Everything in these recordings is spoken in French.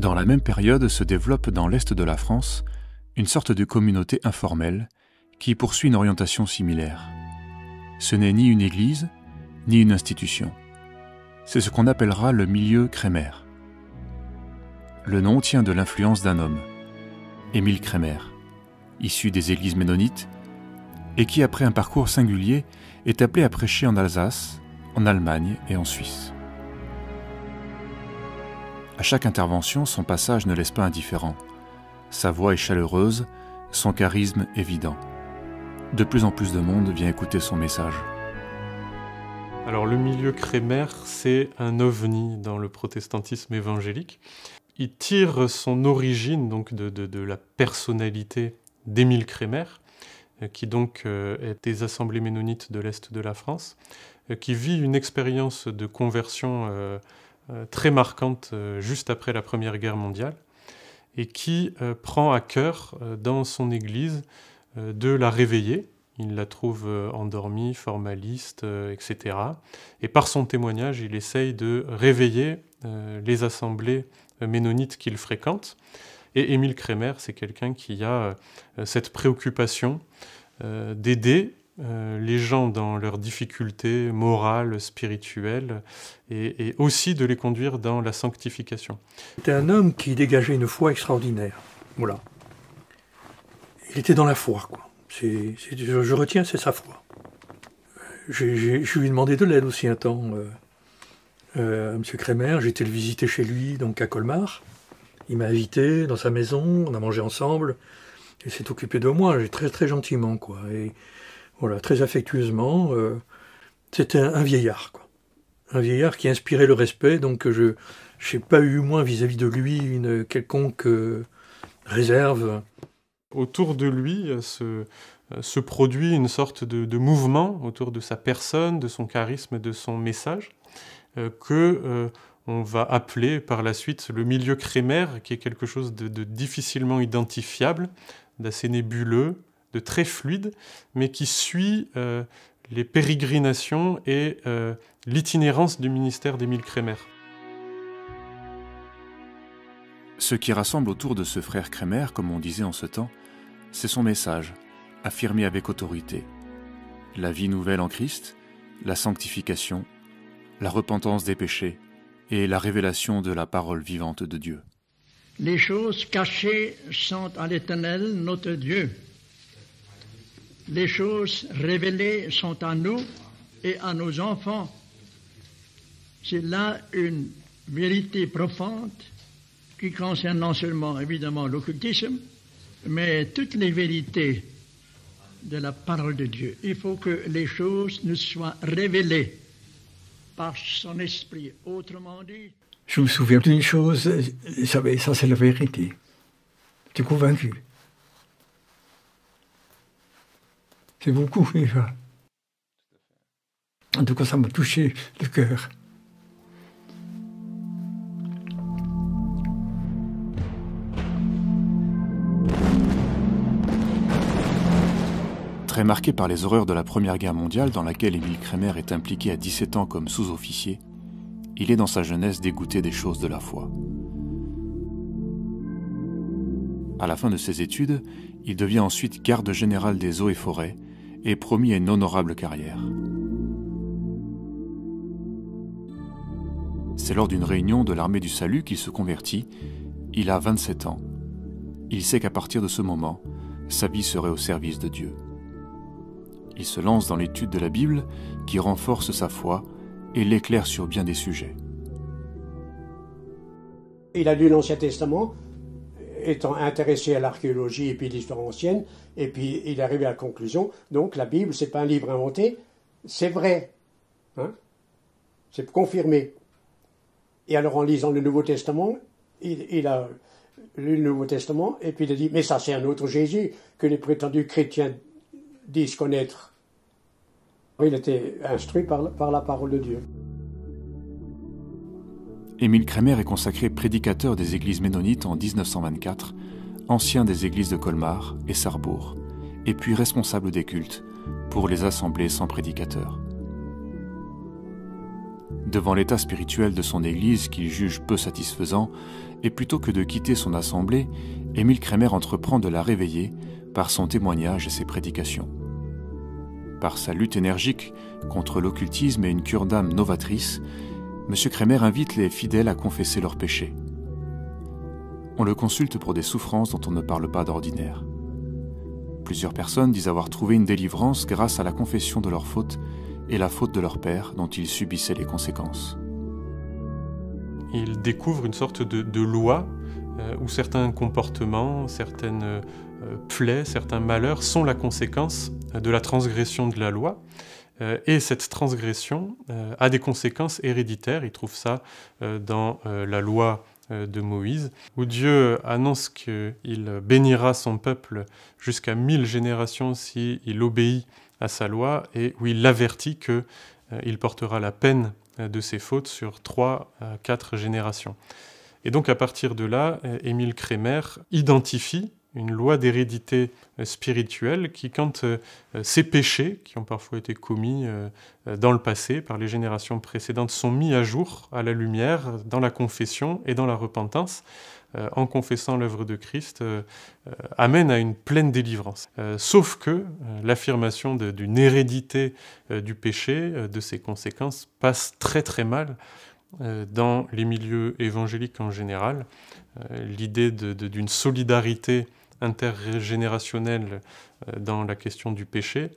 Dans la même période se développe dans l'est de la France une sorte de communauté informelle qui poursuit une orientation similaire. Ce n'est ni une église, ni une institution. C'est ce qu'on appellera le milieu crémaire. Le nom tient de l'influence d'un homme, Émile Crémaire, issu des églises ménonites, et qui, après un parcours singulier, est appelé à prêcher en Alsace, en Allemagne et en Suisse. À chaque intervention, son passage ne laisse pas indifférent. Sa voix est chaleureuse, son charisme évident. De plus en plus de monde vient écouter son message. Alors le milieu crémaire, c'est un ovni dans le protestantisme évangélique. Il tire son origine donc de la personnalité d'Émile Crémaire, qui donc est des assemblées ménonites de l'Est de la France, qui vit une expérience de conversion très marquante juste après la Première Guerre mondiale, et qui prend à cœur dans son église de la réveiller. Il la trouve endormie, formaliste, etc. Et par son témoignage, il essaye de réveiller les assemblées ménonites qu'il fréquente. Et Émile Crémaire, c'est quelqu'un qui a cette préoccupation d'aider les gens dans leurs difficultés morales, spirituelles, et aussi de les conduire dans la sanctification. C'était un homme qui dégageait une foi extraordinaire. Voilà. Il était dans la foi, quoi. Je retiens, c'est sa foi. Je lui ai demandé de l'aide aussi un temps à M. Crémaire. J'ai été le visiter chez lui, donc à Colmar. Il m'a invité dans sa maison, on a mangé ensemble. Il s'est occupé de moi, très, très gentiment, quoi. Et voilà, très affectueusement. C'était un vieillard, quoi. Un vieillard qui inspirait le respect, donc je n'ai pas eu, moi, vis-à-vis de lui, une quelconque réserve. Autour de lui se produit une sorte de mouvement autour de sa personne, de son charisme, de son message, on va appeler par la suite le milieu crémaire, qui est quelque chose de difficilement identifiable, d'assez nébuleux, de très fluide, mais qui suit les pérégrinations et l'itinérance du ministère d'Émile Crémaire. Ce qui rassemble autour de ce frère Crémaire, comme on disait en ce temps, c'est son message, affirmé avec autorité. La vie nouvelle en Christ, la sanctification, la repentance des péchés et la révélation de la parole vivante de Dieu. Les choses cachées sont à l'Éternel, notre Dieu. Les choses révélées sont à nous et à nos enfants. C'est là une vérité profonde qui concerne non seulement, évidemment, l'occultisme, mais toutes les vérités de la parole de Dieu. Il faut que les choses nous soient révélées par son esprit. Autrement dit... Je me souviens d'une chose, ça c'est la vérité. J'étais convaincu. C'est beaucoup déjà. En tout cas, ça m'a touché le cœur. Très marqué par les horreurs de la Première Guerre mondiale, dans laquelle Émile Crémaire est impliqué à 17 ans comme sous-officier, il est dans sa jeunesse dégoûté des choses de la foi. À la fin de ses études, il devient ensuite garde général des eaux et forêts et promis à une honorable carrière. C'est lors d'une réunion de l'armée du salut qu'il se convertit. Il a 27 ans. Il sait qu'à partir de ce moment, sa vie serait au service de Dieu. Il se lance dans l'étude de la Bible qui renforce sa foi et l'éclaire sur bien des sujets. Il a lu l'Ancien Testament, étant intéressé à l'archéologie et puis l'histoire ancienne, et puis il est arrivé à la conclusion, donc la Bible, c'est pas un livre inventé, c'est vrai, hein? C'est confirmé. Et alors en lisant le Nouveau Testament, il a lu le Nouveau Testament, et puis il a dit, mais ça c'est un autre Jésus que les prétendus chrétiens disent connaître. Il était instruit par la parole de Dieu. Émile Crémaire est consacré prédicateur des églises ménonites en 1924, ancien des églises de Colmar et Sarrebourg, et puis responsable des cultes pour les assemblées sans prédicateur. Devant l'état spirituel de son Église qu'il juge peu satisfaisant, et plutôt que de quitter son assemblée, Émile Kremer entreprend de la réveiller par son témoignage et ses prédications. Par sa lutte énergique contre l'occultisme et une cure d'âme novatrice, M. Kremer invite les fidèles à confesser leurs péchés. On le consulte pour des souffrances dont on ne parle pas d'ordinaire. Plusieurs personnes disent avoir trouvé une délivrance grâce à la confession de leurs fautes et la faute de leur père dont ils subissaient les conséquences. Il découvre une sorte de loi où certains comportements, certaines plaies, certains malheurs sont la conséquence de la transgression de la loi. Et cette transgression a des conséquences héréditaires. Il trouve ça dans la loi de Moïse, où Dieu annonce qu'il bénira son peuple jusqu'à 1000 générations s'il obéit à sa loi, et où il l'avertit qu'il portera la peine de ses fautes sur 3 à 4 générations. Et donc à partir de là, Émile Kremer identifie une loi d'hérédité spirituelle qui, quand ces péchés, qui ont parfois été commis dans le passé par les générations précédentes, sont mis à jour à la lumière dans la confession et dans la repentance, en confessant l'œuvre de Christ, amène à une pleine délivrance. Sauf que l'affirmation d'une hérédité du péché, de ses conséquences, passe très très mal dans les milieux évangéliques en général. L'idée d'une solidarité intergénérationnelle dans la question du péché,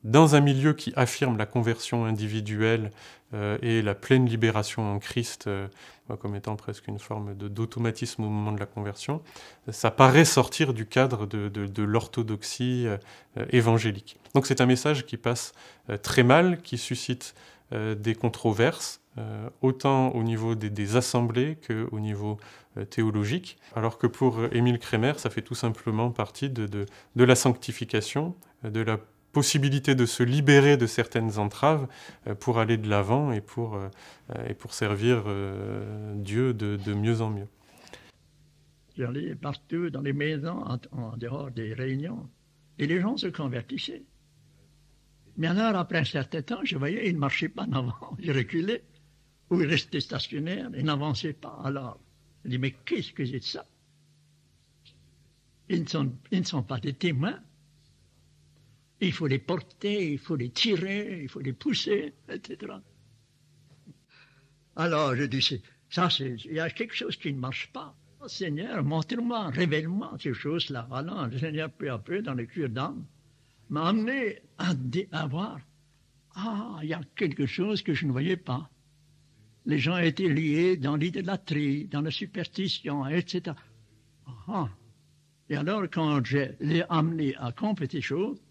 dans un milieu qui affirme la conversion individuelle et la pleine libération en Christ comme étant presque une forme d'automatisme au moment de la conversion, ça paraît sortir du cadre de l'orthodoxie évangélique. Donc c'est un message qui passe très mal, qui suscite des controverses, autant au niveau des assemblées qu'au niveau théologique, alors que pour Émile Kremer, ça fait tout simplement partie de la sanctification, de la possibilité de se libérer de certaines entraves pour aller de l'avant et pour servir Dieu de mieux en mieux. J'allais partout dans les maisons, en dehors des réunions, et les gens se convertissaient. Mais alors, après un certain temps, je voyais, ils ne marchaient pas en avant, ils reculaient, ou ils restaient stationnaires, ils n'avançaient pas. Alors, je dis, mais qu'est-ce que c'est de ça? Ils ne sont pas des témoins. Il faut les porter, il faut les tirer, il faut les pousser, etc. Alors, je dis, il y a quelque chose qui ne marche pas. Oh, Seigneur, montre-moi, révèle-moi ces choses-là. Alors, le Seigneur, peu à peu, dans les cures d'âme, m'a amené à voir, il y a quelque chose que je ne voyais pas. Les gens étaient liés dans l'idolâtrie, dans la superstition, etc. Et alors, quand je l'ai amené à comprendre ces choses,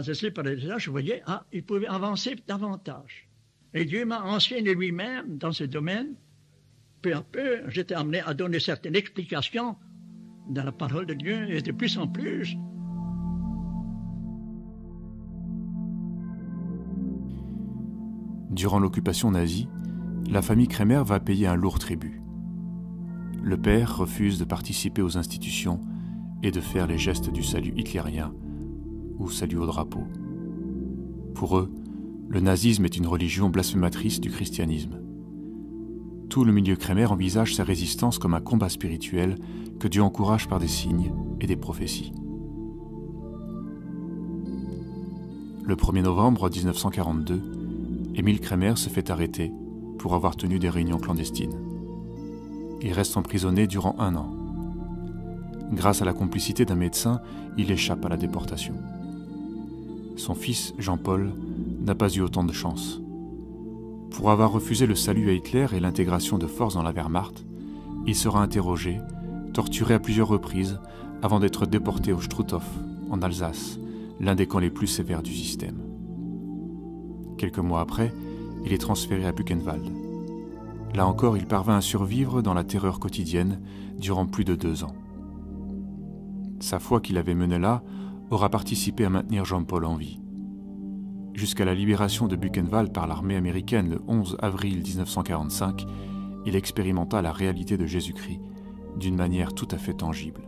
ceci par là, je voyais, il pouvait avancer davantage. Et Dieu m'a enseigné lui-même dans ce domaine. Peu à peu, j'étais amené à donner certaines explications dans la parole de Dieu, et de plus en plus. Durant l'occupation nazie, la famille Kremer va payer un lourd tribut. Le père refuse de participer aux institutions et de faire les gestes du salut hitlérien ou salut au drapeau. Pour eux, le nazisme est une religion blasphématrice du christianisme. Tout le milieu Kremer envisage sa résistance comme un combat spirituel que Dieu encourage par des signes et des prophéties. Le 1er novembre 1942, Émile Kremer se fait arrêter pour avoir tenu des réunions clandestines. Il reste emprisonné durant 1 an. Grâce à la complicité d'un médecin, il échappe à la déportation. Son fils, Jean-Paul, n'a pas eu autant de chance. Pour avoir refusé le salut à Hitler et l'intégration de force dans la Wehrmacht, il sera interrogé, torturé à plusieurs reprises, avant d'être déporté au Struthof, en Alsace, l'un des camps les plus sévères du système. Quelques mois après, il est transféré à Buchenwald. Là encore, il parvint à survivre dans la terreur quotidienne durant plus de 2 ans. Sa foi qui l'avait mené là aura participé à maintenir Jean-Paul en vie. Jusqu'à la libération de Buchenwald par l'armée américaine le 11 avril 1945, il expérimenta la réalité de Jésus-Christ d'une manière tout à fait tangible.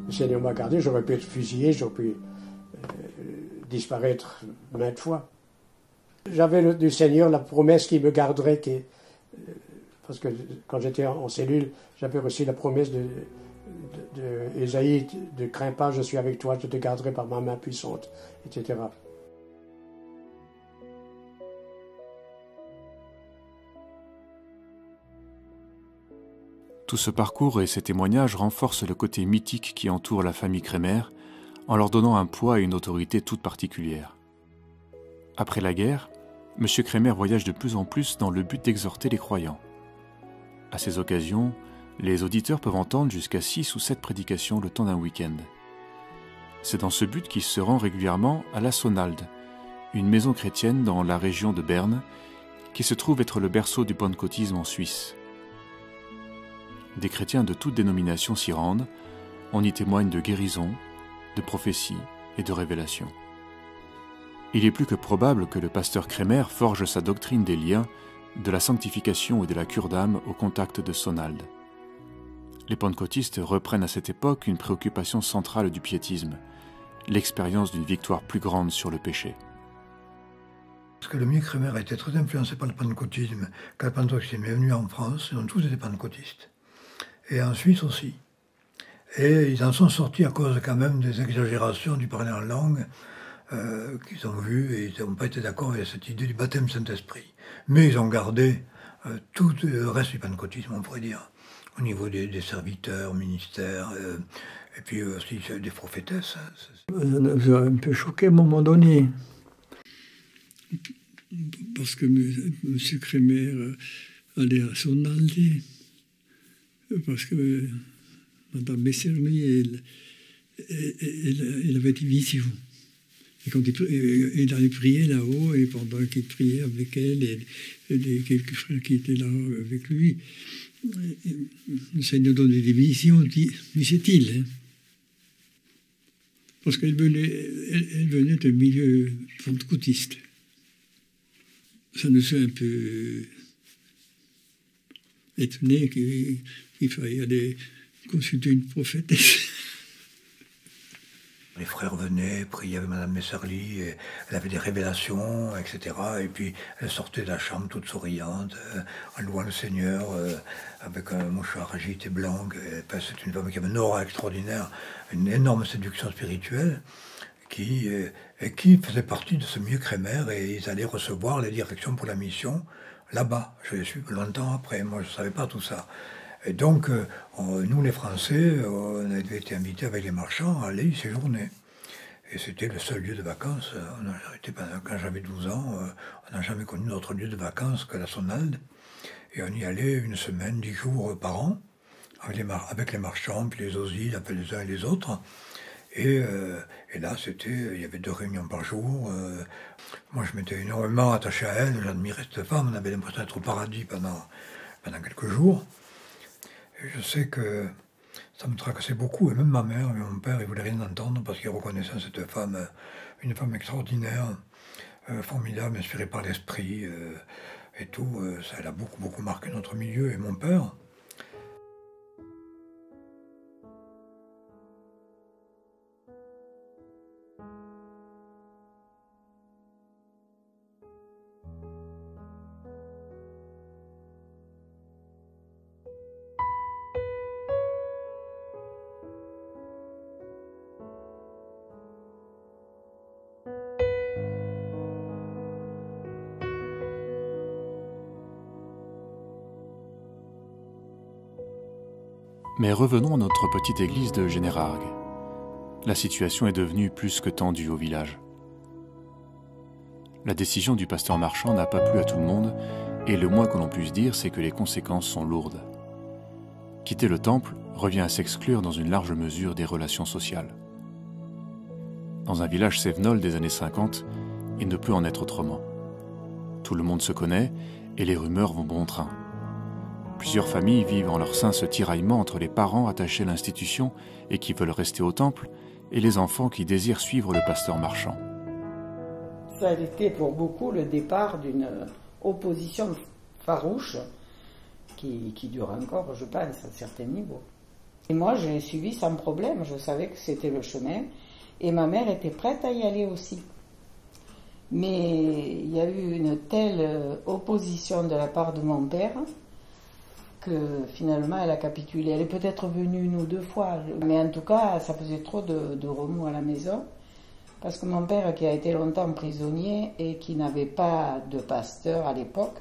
Le Seigneur m'a gardé, j'aurais pu être fusillé, j'aurais pu disparaître maintes fois. J'avais du Seigneur la promesse qu'il me garderait, parce que quand j'étais en cellule, j'avais reçu la promesse de Ésaïe, ne crains pas, je suis avec toi, je te garderai par ma main puissante, etc. Tout ce parcours et ces témoignages renforcent le côté mythique qui entoure la famille Kremer, en leur donnant un poids et une autorité toute particulière. Après la guerre, M. Kremer voyage de plus en plus dans le but d'exhorter les croyants. À ces occasions, les auditeurs peuvent entendre jusqu'à 6 ou 7 prédications le temps d'un week-end. C'est dans ce but qu'il se rend régulièrement à la Sonalde, une maison chrétienne dans la région de Berne, qui se trouve être le berceau du pentecôtisme en Suisse. Des chrétiens de toutes dénominations s'y rendent, on y témoigne de guérison, de prophétie et de révélation. Il est plus que probable que le pasteur Kremer forge sa doctrine des liens, de la sanctification et de la cure d'âme au contact de Sonalde. Les pentecôtistes reprennent à cette époque une préoccupation centrale du piétisme, l'expérience d'une victoire plus grande sur le péché. Parce que le milieu Kremer a été très influencé par le pentecôtisme. Quand le pentecôtisme est venu en France, ils ont tous été pentecôtistes. Et en Suisse aussi. Et ils en sont sortis à cause quand même des exagérations du parler en langue qu'ils ont vues, et ils n'ont pas été d'accord avec cette idée du baptême Saint-Esprit. Mais ils ont gardé tout le reste du pentecôtisme, on pourrait dire, au niveau des serviteurs, ministères, et puis aussi des prophétesses. Ça nous a un peu choqué à un moment donné. Parce que M. Kremer allait à Sonalde. Parce que Mme Messerly, elle avait des visions. Et quand il allait prier là-haut, et pendant qu'il priait avec elle, et les quelques frères qui étaient là avec lui, le Seigneur donnait des visions, disait-il. Hein. Parce qu'elle venait d'un milieu pentecôtiste. Ça nous a un peu étonné qu'il fallait aller consulter une prophétesse. Les frères venaient, priaient avec Mme Messerly, elle avait des révélations, etc. Et puis elle sortait de la chambre toute souriante, en louant le Seigneur, avec un mouchoir agité blanc. C'est une femme qui avait une aura extraordinaire, une énorme séduction spirituelle, qui faisait partie de ce milieu Kremer, et ils allaient recevoir les directions pour la mission là-bas. Je l'ai su longtemps après, moi je ne savais pas tout ça. Et donc, nous les Français, on avait été invités avec les marchands à aller y séjourner. Et c'était le seul lieu de vacances. Quand j'avais 12 ans, on n'a jamais connu d'autre lieu de vacances que la Sonalde. Et on y allait 1 semaine, 10 jours par an, avec les marchands, puis les osiles, les uns et les autres. Et là, il y avait 2 réunions par jour. Moi, je m'étais énormément attaché à elle, j'admirais cette femme, on avait l'impression d'être au paradis pendant quelques jours. Et je sais que ça me tracassait beaucoup, et même ma mère et mon père, ils ne voulaient rien entendre parce qu'ils reconnaissaient cette femme, une femme extraordinaire, formidable, inspirée par l'esprit et tout. Ça, elle a beaucoup, beaucoup marqué notre milieu, et mon père. Mais revenons à notre petite église de Générargues. La situation est devenue plus que tendue au village. La décision du pasteur Marchand n'a pas plu à tout le monde, et le moins que l'on puisse dire, c'est que les conséquences sont lourdes. Quitter le temple revient à s'exclure dans une large mesure des relations sociales. Dans un village cévenol des années 50, il ne peut en être autrement. Tout le monde se connaît, et les rumeurs vont bon train. Plusieurs familles vivent en leur sein ce tiraillement entre les parents attachés à l'institution et qui veulent rester au temple, et les enfants qui désirent suivre le pasteur Marchand. Ça a été pour beaucoup le départ d'une opposition farouche qui dure encore, je pense, à certains niveaux. Et moi, je l'ai suivi sans problème, je savais que c'était le chemin, et ma mère était prête à y aller aussi. Mais il y a eu une telle opposition de la part de mon père que finalement elle a capitulé. Elle est peut-être venue 1 ou 2 fois, mais en tout cas ça faisait trop de remous à la maison. Parce que mon père, qui a été longtemps prisonnier et qui n'avait pas de pasteur à l'époque,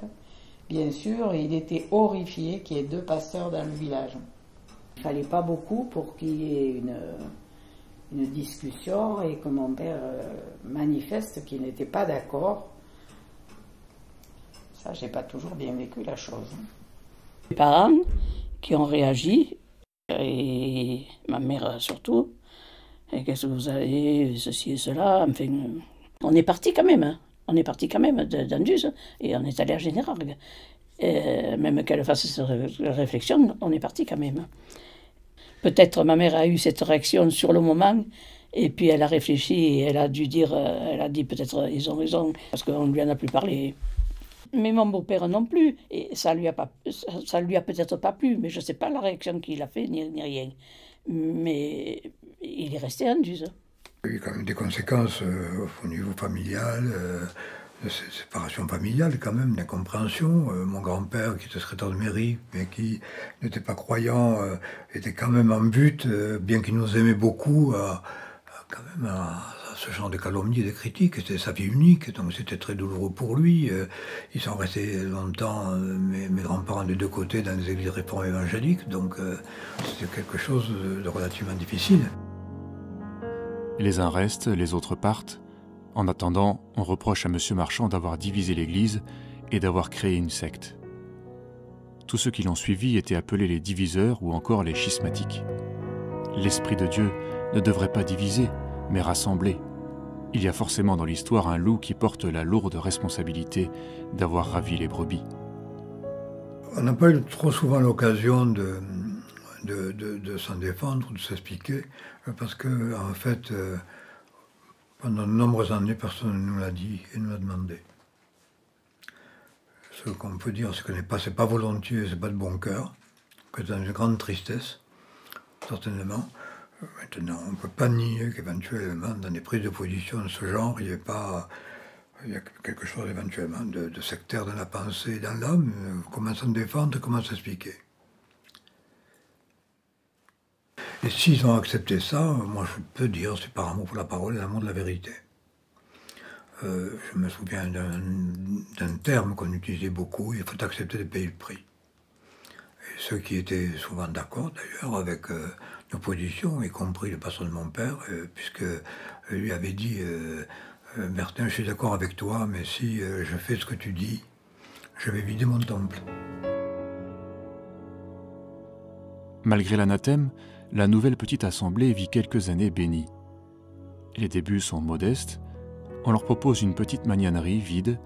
bien sûr, il était horrifié qu'il y ait 2 pasteurs dans le village. Il ne fallait pas beaucoup pour qu'il y ait une discussion et que mon père manifeste qu'il n'était pas d'accord. Ça, j'ai pas toujours bien vécu la chose. Les parents qui ont réagi, et ma mère surtout, et qu'est-ce que vous avez, ceci et cela, enfin, on est parti quand même, hein. On est parti quand même d'Anduze, et on est allé à Générargues. Même qu'elle fasse cette réflexion, on est parti quand même. Peut-être ma mère a eu cette réaction sur le moment, et puis elle a réfléchi, et elle a dû dire, elle a dit peut-être ils ont raison, parce qu'on ne lui en a plus parlé. Mais mon beau-père non plus, et ça lui a peut-être pas plu, mais je ne sais pas la réaction qu'il a fait, ni rien. Mais il est resté à Anduze. Il y a eu quand même des conséquences au niveau familial, de séparation familiale quand même, d'incompréhension. Mon grand-père, qui était secrétaire de mairie, mais qui n'était pas croyant, était quand même en but, bien qu'il nous aimait beaucoup, quand même à ce genre de calomnie et de critiques. C'était sa vie unique, donc c'était très douloureux pour lui. Ils sont restés longtemps, mes grands-parents des 2 côtés, dans des églises réformées évangéliques, donc c'était quelque chose de relativement difficile. Les uns restent, les autres partent. En attendant, on reproche à M. Marchand d'avoir divisé l'Église et d'avoir créé une secte. Tous ceux qui l'ont suivi étaient appelés les diviseurs ou encore les schismatiques. L'Esprit de Dieu ne devrait pas diviser, mais rassembler. Il y a forcément dans l'histoire un loup qui porte la lourde responsabilité d'avoir ravi les brebis. On n'a pas eu trop souvent l'occasion de s'en défendre, de s'expliquer, parce que en fait, pendant de nombreuses années, personne ne nous l'a dit et nous l'a demandé. Ce qu'on peut dire, c'est que c'est pas volontiers, c'est pas de bon cœur, que c'est une grande tristesse, certainement. Maintenant, on ne peut pas nier qu'éventuellement, dans des prises de position de ce genre, il y a quelque chose éventuellement de sectaire dans la pensée et dans l'âme. Comment s'en défendre, comment s'expliquer. Et s'ils ont accepté ça, moi je peux dire, c'est par amour pour la parole et l'amour de la vérité. Je me souviens d'un terme qu'on utilisait beaucoup, il faut accepter de payer le prix. Et ceux qui étaient souvent d'accord d'ailleurs avec nos positions, y compris le pasteur de mon père, puisque lui avait dit Bertin, je suis d'accord avec toi, mais si je fais ce que tu dis, je vais vider mon temple. Malgré l'anathème, la nouvelle petite assemblée vit quelques années bénies. Les débuts sont modestes. On leur propose une petite magnanerie vide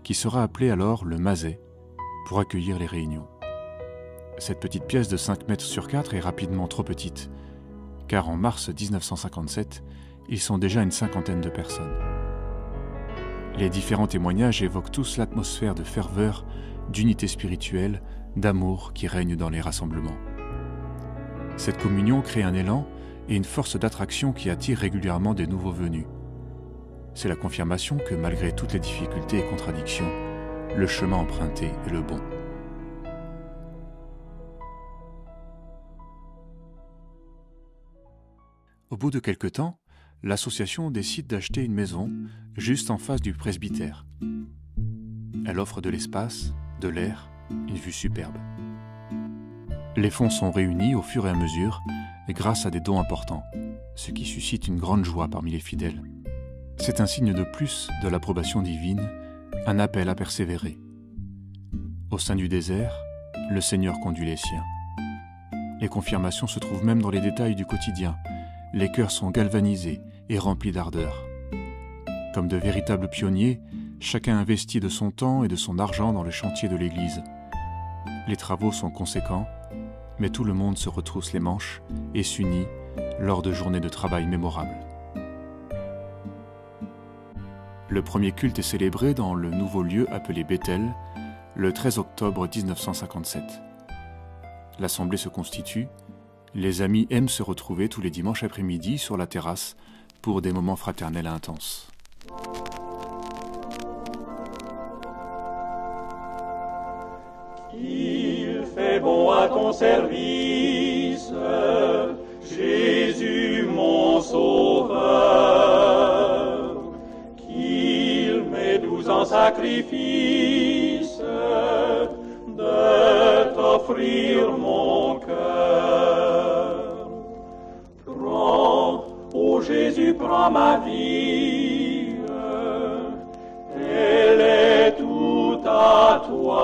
qui sera appelée alors le Mazet pour accueillir les réunions. Cette petite pièce de 5 mètres sur 4 est rapidement trop petite, car en mars 1957, ils sont déjà une 50aine de personnes. Les différents témoignages évoquent tous l'atmosphère de ferveur, d'unité spirituelle, d'amour qui règne dans les rassemblements. Cette communion crée un élan et une force d'attraction qui attire régulièrement des nouveaux venus. C'est la confirmation que malgré toutes les difficultés et contradictions, le chemin emprunté est le bon. Au bout de quelque temps, l'association décide d'acheter une maison juste en face du presbytère. Elle offre de l'espace, de l'air, une vue superbe. Les fonds sont réunis au fur et à mesure grâce à des dons importants, ce qui suscite une grande joie parmi les fidèles. C'est un signe de plus de l'approbation divine, un appel à persévérer. Au sein du désert, le Seigneur conduit les siens. Les confirmations se trouvent même dans les détails du quotidien. Les cœurs sont galvanisés et remplis d'ardeur. Comme de véritables pionniers, chacun investit de son temps et de son argent dans le chantier de l'Église. Les travaux sont conséquents, mais tout le monde se retrousse les manches et s'unit lors de journées de travail mémorables. Le premier culte est célébré dans le nouveau lieu appelé Bethel, le 13 octobre 1957. L'assemblée se constitue, les amis aiment se retrouver tous les dimanches après-midi sur la terrasse pour des moments fraternels intenses. qu'il fait bon à ton service, Jésus mon Sauveur, qu'il m'est doux en sacrifice de t'offrir mon cœur. Prends, ô Jésus, prends ma vie, elle est tout à toi,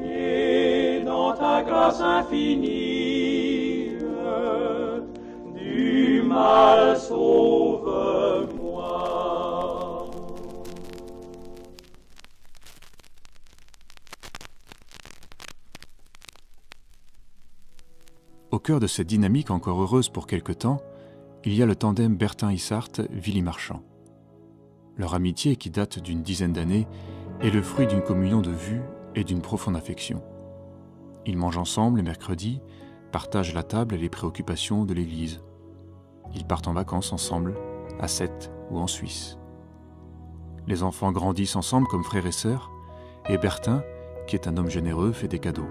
et dans ta grâce infinie, du mal sauve-moi. Au cœur de cette dynamique encore heureuse pour quelque temps, il y a le tandem Bertin-Issart-Willy Marchand. Leur amitié, qui date d'une dizaine d'années, est le fruit d'une communion de vues et d'une profonde affection. Ils mangent ensemble les mercredis, partagent la table et les préoccupations de l'Église. Ils partent en vacances ensemble, à Sète ou en Suisse. Les enfants grandissent ensemble comme frères et sœurs, et Bertin, qui est un homme généreux, fait des cadeaux.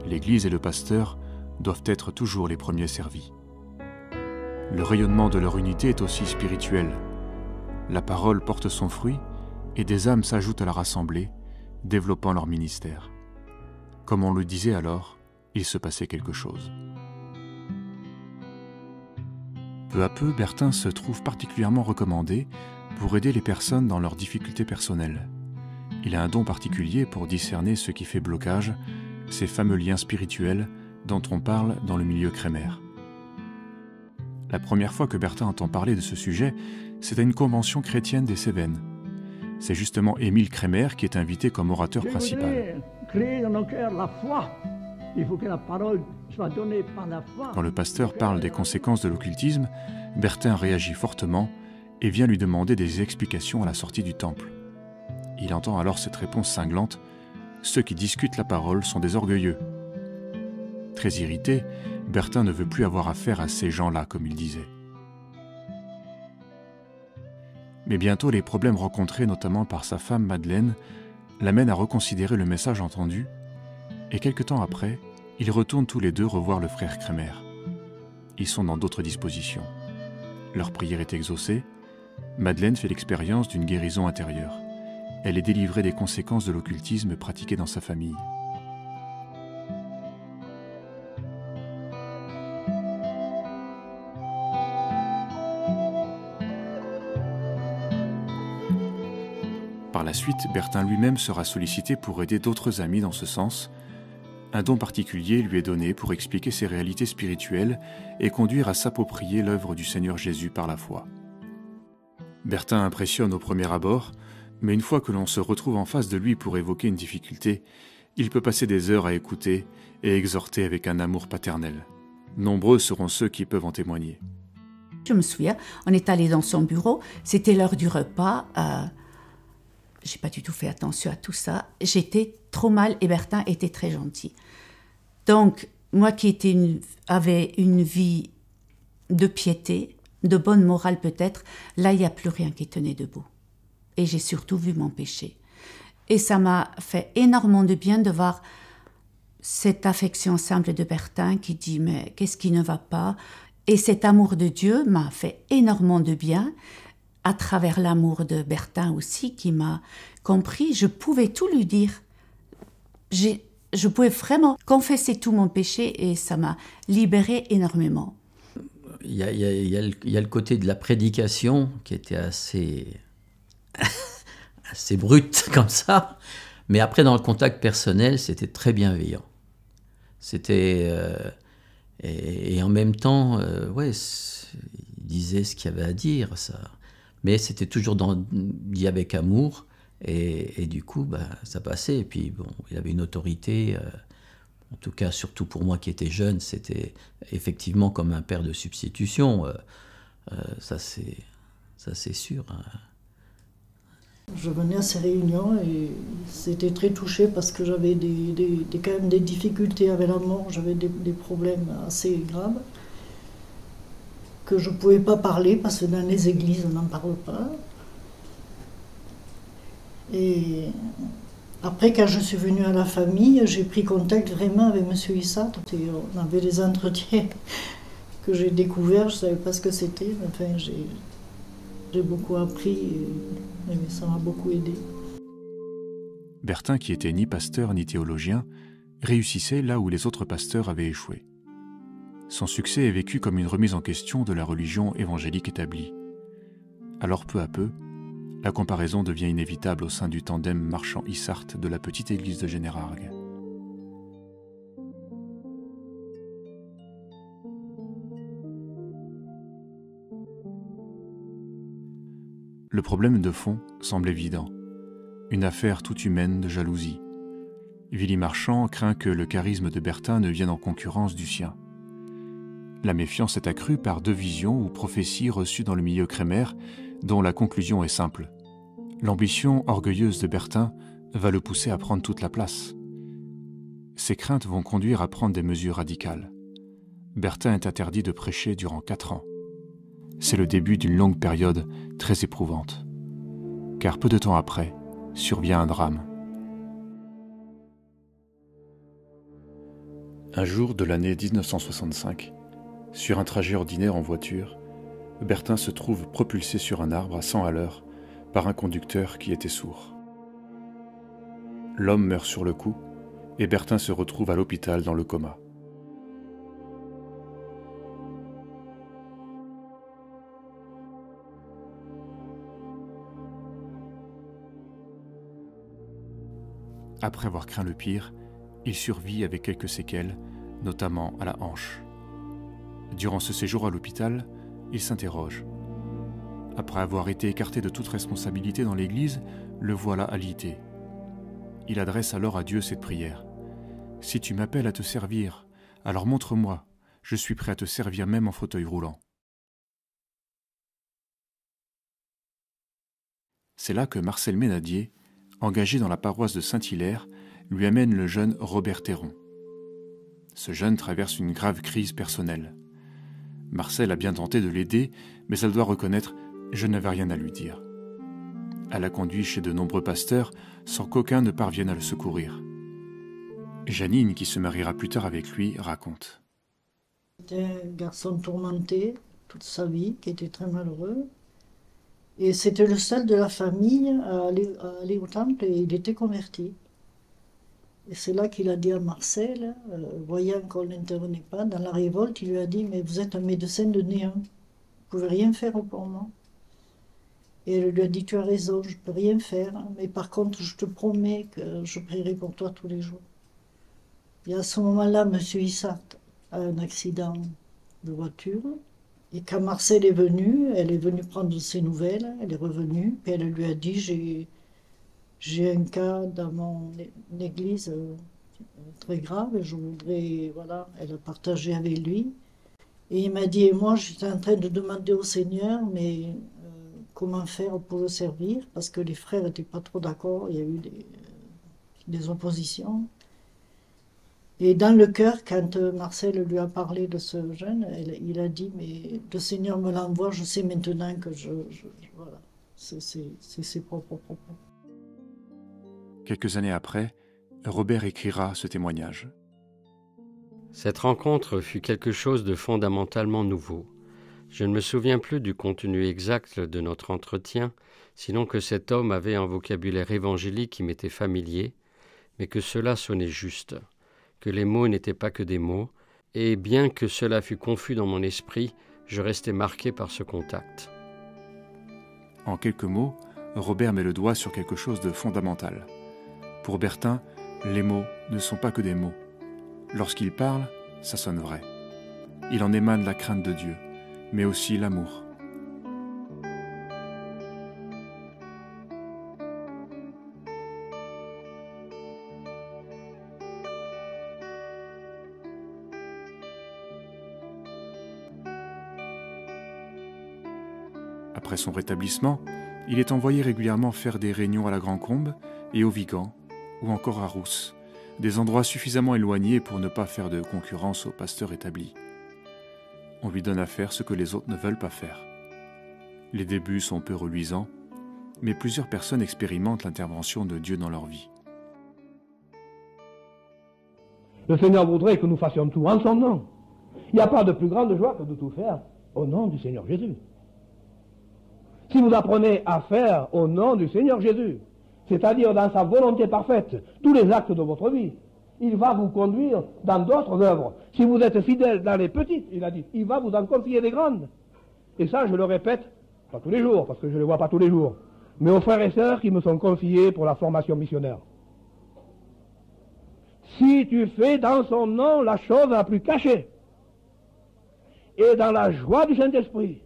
L'Église et le pasteur doivent être toujours les premiers servis. Le rayonnement de leur unité est aussi spirituel. La parole porte son fruit et des âmes s'ajoutent à la rassemblée, développant leur ministère. Comme on le disait alors, il se passait quelque chose. Peu à peu, Bertin se trouve particulièrement recommandé pour aider les personnes dans leurs difficultés personnelles. Il a un don particulier pour discerner ce qui fait blocage, ces fameux liens spirituels dont on parle dans le milieu crémaire. La première fois que Bertin entend parler de ce sujet, c'est à une convention chrétienne des Cévennes. C'est justement Émile Crémaire qui est invité comme orateur principal. Créer dans nos cœurs la foi. Il faut que la parole soit donnée par la foi. Quand le pasteur parle des conséquences de l'occultisme, Bertin réagit fortement et vient lui demander des explications à la sortie du temple. Il entend alors cette réponse cinglante : « Ceux qui discutent la parole sont des orgueilleux. » Très irrité, Bertin ne veut plus avoir affaire à ces gens-là, comme il disait. Mais bientôt, les problèmes rencontrés, notamment par sa femme Madeleine, l'amènent à reconsidérer le message entendu, et quelque temps après, ils retournent tous les deux revoir le frère Crémaire. Ils sont dans d'autres dispositions. Leur prière est exaucée. Madeleine fait l'expérience d'une guérison intérieure. Elle est délivrée des conséquences de l'occultisme pratiqué dans sa famille. Par la suite, Bertin lui-même sera sollicité pour aider d'autres amis dans ce sens. Un don particulier lui est donné pour expliquer ses réalités spirituelles et conduire à s'approprier l'œuvre du Seigneur Jésus par la foi. Bertin impressionne au premier abord, mais une fois que l'on se retrouve en face de lui pour évoquer une difficulté, il peut passer des heures à écouter et exhorter avec un amour paternel. Nombreux seront ceux qui peuvent en témoigner. Je me souviens, on est allé dans son bureau, c'était l'heure du repas. J'ai pas du tout fait attention à tout ça. J'étais trop mal et Bertin était très gentil. Donc, moi qui avais une vie de piété, de bonne morale peut-être, là, il n'y a plus rien qui tenait debout. Et j'ai surtout vu mon péché. Et ça m'a fait énormément de bien de voir cette affection simple de Bertin qui dit « mais qu'est-ce qui ne va pas ?» Et cet amour de Dieu m'a fait énormément de bien, à travers l'amour de Bertin aussi, qui m'a compris. Je pouvais tout lui dire. Je pouvais vraiment confesser tout mon péché et ça m'a libérée énormément. Il y a le côté de la prédication qui était assez brute comme ça, mais après dans le contact personnel, c'était très bienveillant. C'était... et en même temps, ouais, il disait ce qu'il y avait à dire, ça. Mais c'était toujours dit avec amour, et du coup, bah, ça passait. Et puis, bon, il avait une autorité, en tout cas, surtout pour moi qui étais jeune, c'était effectivement comme un père de substitution. Ça, c'est sûr. Hein. Je venais à ces réunions et c'était très touché parce que j'avais quand même des difficultés avec la mort, j'avais des problèmes assez graves que je ne pouvais pas parler parce que dans les églises on n'en parle pas. Et Après, quand je suis venue à la famille, j'ai pris contact vraiment avec M. Issat. On avait des entretiens que j'ai découverts, je ne savais pas ce que c'était. Enfin, j'ai beaucoup appris et ça m'a beaucoup aidé. Bertin, qui était ni pasteur ni théologien, réussissait là où les autres pasteurs avaient échoué. Son succès est vécu comme une remise en question de la religion évangélique établie. Alors peu à peu, la comparaison devient inévitable au sein du tandem Marchand-Issart de la petite église de Générargues. Le problème de fond semble évident. Une affaire toute humaine de jalousie. Willy Marchand craint que le charisme de Bertin ne vienne en concurrence du sien. La méfiance est accrue par deux visions ou prophéties reçues dans le milieu crémaire, dont la conclusion est simple. L'ambition orgueilleuse de Bertin va le pousser à prendre toute la place. Ces craintes vont conduire à prendre des mesures radicales. Bertin est interdit de prêcher durant 4 ans. C'est le début d'une longue période très éprouvante. Car peu de temps après, survient un drame. Un jour de l'année 1965, sur un trajet ordinaire en voiture, Bertin se trouve propulsé sur un arbre à 100 à l'heure par un conducteur qui était sourd. L'homme meurt sur le coup et Bertin se retrouve à l'hôpital dans le coma. Après avoir craint le pire, il survit avec quelques séquelles, notamment à la hanche. Durant ce séjour à l'hôpital, il s'interroge. Après avoir été écarté de toute responsabilité dans l'Église, le voilà alité. Il adresse alors à Dieu cette prière. « Si tu m'appelles à te servir, alors montre-moi, je suis prêt à te servir même en fauteuil roulant. » C'est là que Marcel Ménadier, engagé dans la paroisse de Saint-Hilaire, lui amène le jeune Robert Théron. Ce jeune traverse une grave crise personnelle. Marcel a bien tenté de l'aider, mais elle doit reconnaître « je n'avais rien à lui dire ». Elle l'a conduit chez de nombreux pasteurs sans qu'aucun ne parvienne à le secourir. Janine, qui se mariera plus tard avec lui, raconte. C'était un garçon tourmenté toute sa vie, qui était très malheureux. Et c'était le seul de la famille à aller au temple et il était converti. Et c'est là qu'il a dit à Marcel, voyant qu'on n'intervenait pas, dans la révolte, il lui a dit « Mais vous êtes un médecin de néant, vous ne pouvez rien faire pour moi. » Et elle lui a dit « Tu as raison, je ne peux rien faire, mais par contre, je te promets que je prierai pour toi tous les jours. » Et à ce moment-là, M. Issat a un accident de voiture. Et quand Marcel est venu, elle est venue prendre ses nouvelles, elle est revenue, puis elle lui a dit j'ai un cas dans mon église très grave, et je voudrais, voilà, elle a partagé avec lui. Et il m'a dit, et moi j'étais en train de demander au Seigneur, mais comment faire pour le servir, parce que les frères n'étaient pas trop d'accord, il y a eu des oppositions. Et dans le cœur, quand Marcel lui a parlé de ce jeune, il a dit, mais le Seigneur me l'envoie, je sais maintenant que voilà, c'est ses propres propos. Quelques années après, Robert écrira ce témoignage. Cette rencontre fut quelque chose de fondamentalement nouveau. Je ne me souviens plus du contenu exact de notre entretien, sinon que cet homme avait un vocabulaire évangélique qui m'était familier, mais que cela sonnait juste, que les mots n'étaient pas que des mots, et bien que cela fût confus dans mon esprit, je restais marqué par ce contact. En quelques mots, Robert met le doigt sur quelque chose de fondamental. Pour Bertin, les mots ne sont pas que des mots. Lorsqu'il parle, ça sonne vrai. Il en émane la crainte de Dieu, mais aussi l'amour. Après son rétablissement, il est envoyé régulièrement faire des réunions à la Grand-Combe et au Vigan, ou encore à Rousse, des endroits suffisamment éloignés pour ne pas faire de concurrence aux pasteurs établis. On lui donne à faire ce que les autres ne veulent pas faire. Les débuts sont peu reluisants, mais plusieurs personnes expérimentent l'intervention de Dieu dans leur vie. Le Seigneur voudrait que nous fassions tout en son nom. Il n'y a pas de plus grande joie que de tout faire au nom du Seigneur Jésus. Si vous apprenez à faire au nom du Seigneur Jésus, c'est-à-dire dans sa volonté parfaite, tous les actes de votre vie, il va vous conduire dans d'autres œuvres. Si vous êtes fidèle dans les petites, il a dit, il va vous en confier des grandes. Et ça, je le répète, pas tous les jours, parce que je ne les vois pas tous les jours, mais aux frères et sœurs qui me sont confiés pour la formation missionnaire. Si tu fais dans son nom la chose la plus cachée, et dans la joie du Saint-Esprit,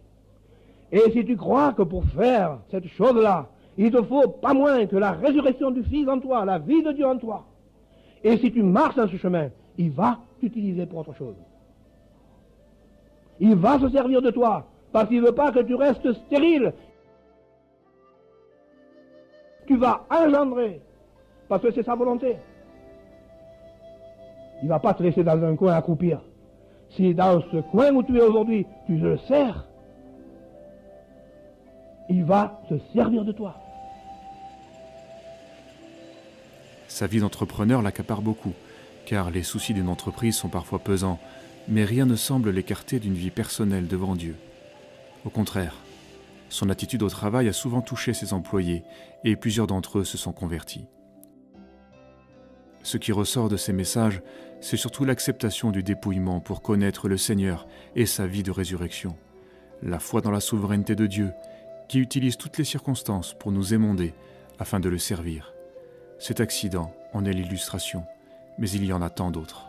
et si tu crois que pour faire cette chose-là, il te faut pas moins que la résurrection du Fils en toi, la vie de Dieu en toi, et si tu marches dans ce chemin, il va t'utiliser pour autre chose. Il va se servir de toi, parce qu'il ne veut pas que tu restes stérile. Tu vas engendrer, parce que c'est sa volonté. Il ne va pas te laisser dans un coin accroupir. Si dans ce coin où tu es aujourd'hui, tu le sers, il va se servir de toi. Sa vie d'entrepreneur l'accapare beaucoup, car les soucis d'une entreprise sont parfois pesants, mais rien ne semble l'écarter d'une vie personnelle devant Dieu. Au contraire, son attitude au travail a souvent touché ses employés, et plusieurs d'entre eux se sont convertis. Ce qui ressort de ces messages, c'est surtout l'acceptation du dépouillement pour connaître le Seigneur et sa vie de résurrection, la foi dans la souveraineté de Dieu, qui utilise toutes les circonstances pour nous émonder afin de le servir. Cet accident en est l'illustration, mais il y en a tant d'autres.